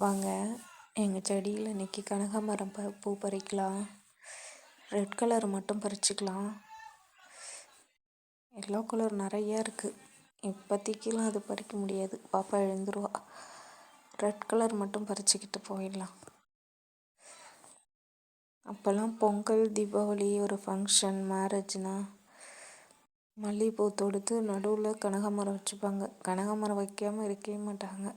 வாங்க, எங்கள் செடியில் இன்றைக்கி கனகாம்பரம் பூ பறிக்கலாம். ரெட் கலர் மட்டும் பறிச்சுக்கலாம். எல்லோ கலர் நிறையா இருக்குது. இப்போதைக்கெலாம் அது பறிக்க முடியாது, பாப்பா எழுந்துருவா. ரெட் கலர் மட்டும் பறிச்சுக்கிட்டு போயிடலாம். அப்போல்லாம் பொங்கல், தீபாவளி, ஒரு ஃபங்க்ஷன், மேரேஜ்னா மல்லிகைப்பூ தொடுத்து நடுவில் கனகாம்பரம் வச்சுப்பாங்க. கனகாம்பரம் வைக்காமல் இருக்கவே மாட்டாங்க.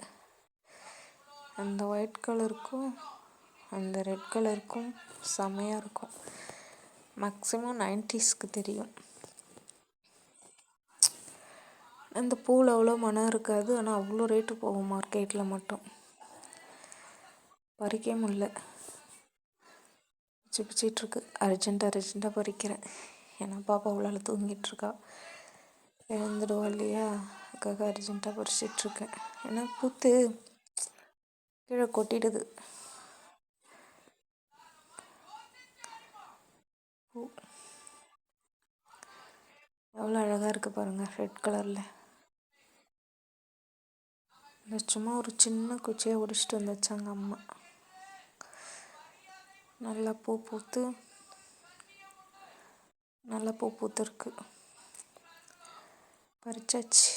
அந்த ஒயிட் கலருக்கும் அந்த ரெட் கலருக்கும் செம்மையாக இருக்கும். மேக்ஸிமம் 90ஸ்க்கு தெரியும். அந்த பூவில் அவ்வளோ மனம் இருக்காது, ஆனால் அவ்வளோ ரேட்டு போகும் மார்க்கெட்டில் மட்டும். பறிக்க முடியல, பிச்சிட்ருக்கு. அர்ஜென்ட்டாக பறிக்கிறேன். ஏன்னா பாப்பா அவ்வளோ தூங்கிட்டுருக்கா, எழுந்துடுவா இல்லையா, அதுக்காக அர்ஜென்ட்டாக பறிச்சிட்ருக்கேன். ஏன்னா பூத்து கீழே கொட்டிடுது. பூ எவ்வளோ அழகாக இருக்குது பாருங்கள், ரெட் கலரில். இந்த சும்மா ஒரு சின்ன குச்சியை ஒடிச்சிட்டு வந்துச்சாங்க அம்மா. நல்லா பூ பூத்துருக்கு. பறிச்சாச்சு.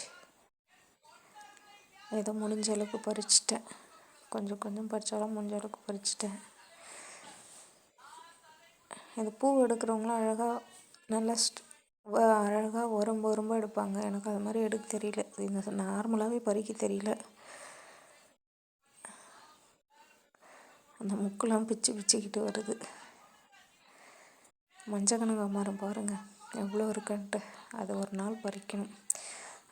ஏதோ முடிஞ்ச அளவுக்கு பறிச்சிட்டேன். கொஞ்சம் பறித்தாலும் முடிஞ்ச அளவுக்கு பறிச்சிட்டேன். இந்த பூ எடுக்கிறவங்களாம் நல்லா அழகாக ரொம்ப எடுப்பாங்க. எனக்கு அது மாதிரி எடுக்க தெரியல. இந்த நார்மலாகவே பறிக்க தெரியல. அந்த முக்கெல்லாம் பிச்சுக்கிட்டு வருது. மஞ்சள் கனகாம்பரம் பாருங்கள் எவ்வளோ இருக்குன்ட்டு. அது ஒரு நாள் பறிக்கணும்.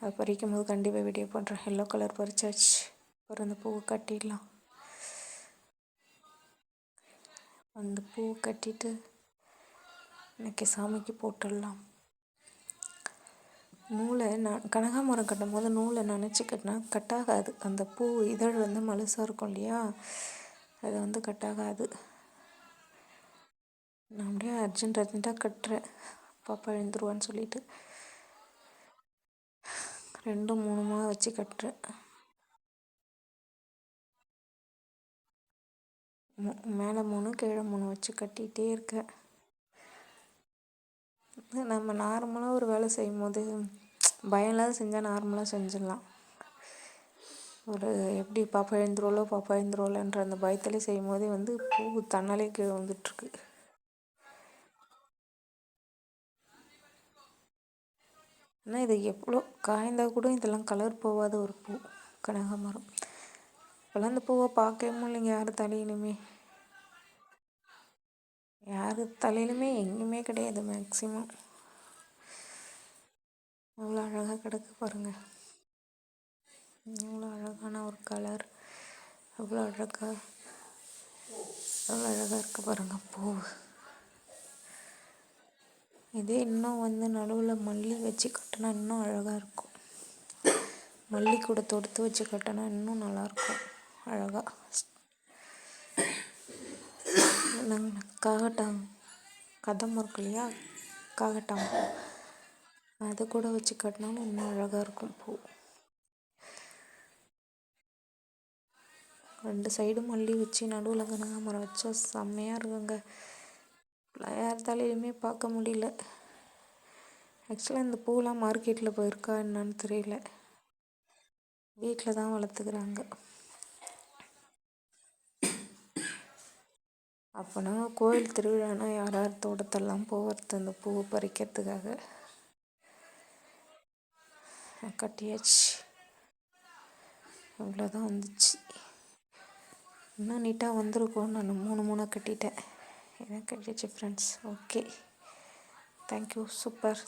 அது பறிக்கும் போது கண்டிப்பாக வீடியோ பண்ணுறேன். எல்லோ கலர் பறிச்சாச்சு. அப்புறம் அந்த பூவை கட்டிடலாம். அந்த பூவை கட்டிட்டு இன்றைக்கி சாமிக்கு போட்டுடலாம். நூலை கனகாம்பரம் கட்டும் போது நூலை நனைச்சி கட்டினா கட்டாகாது. அந்த பூ இதழ் மலுசாக இருக்கும் இல்லையா, அது கட்டாகாது. நான் அப்படியே அர்ஜென்ட்டாக கட்டுறேன், பாப்பா எழுந்துருவான்னு சொல்லிட்டு 2-3 வச்சு கட்டுறேன். மேலே 3 கீழே 3 வச்சு கட்டிகிட்டே இருக்கேன். நம்ம நார்மலாக ஒரு வேலை செய்யும் போது பயம் இல்லாத செஞ்சால் நார்மலாக செஞ்சிடலாம். ஒரு எப்படி பாப்பா எழுந்துருவோலன்ற அந்த பயத்திலே செய்யும் போதே பூ தன்னாலே கீழே வந்துட்டுருக்கு. ஆனால் இது எவ்வளோ காய்ந்தால் கூட இதெல்லாம் கலர் போகாத ஒரு பூ கனகாம்பரம். இப்போல்லாம் அந்த பூவை பார்க்கவே முடியலைங்க யார் தலையிலுமே எங்கேயுமே கிடையாது. மேக்ஸிமம் அவ்வளோ அழகாக கிடக்கு பாருங்கள். எவ்வளோ அழகான ஒரு கலர், எவ்வளோ அழகாக இருக்குது பாருங்கள் பூ. இதே இன்னும் நடுவில் மல்லி வச்சு கட்டினா இன்னும் அழகாக இருக்கும். மல்லி கூட தொடுத்து வச்சு கட்டினா இன்னும் நல்லாயிருக்கும் அழகாக. காகட்டான் கதம்பம் இருக்கு இல்லையா, காகட்டான் அது கூட வச்சு கட்டினாலும் இன்னும் அழகாக இருக்கும் பூ. 2 சைடும் மல்லி வச்சு நடுவில் கனகாம்பரம் வச்சா செம்மையாக இருக்குங்க. யார் தலையிலுமே பார்க்க முடியல. ஆக்சுவலாக இந்த பூலாம் மார்க்கெட்டில் போயிருக்கா என்னன்னு தெரியல. வீட்டில் தான் வளர்த்துக்கிறாங்க. அப்போனா கோயில் திருவிழானா யார் தோட்டத்தெல்லாம் போகிறது அந்த பூவை பறிக்கிறதுக்காக. கட்டியாச்சு. அவ்வளோதான் வந்துச்சு. இன்னும் நீட்டாக வந்திருக்கும். நான் 3 கட்டிட்டேன். இதான் கட்டியாச்சு ஃப்ரெண்ட்ஸ். Okay, thank you. சூப்பர்.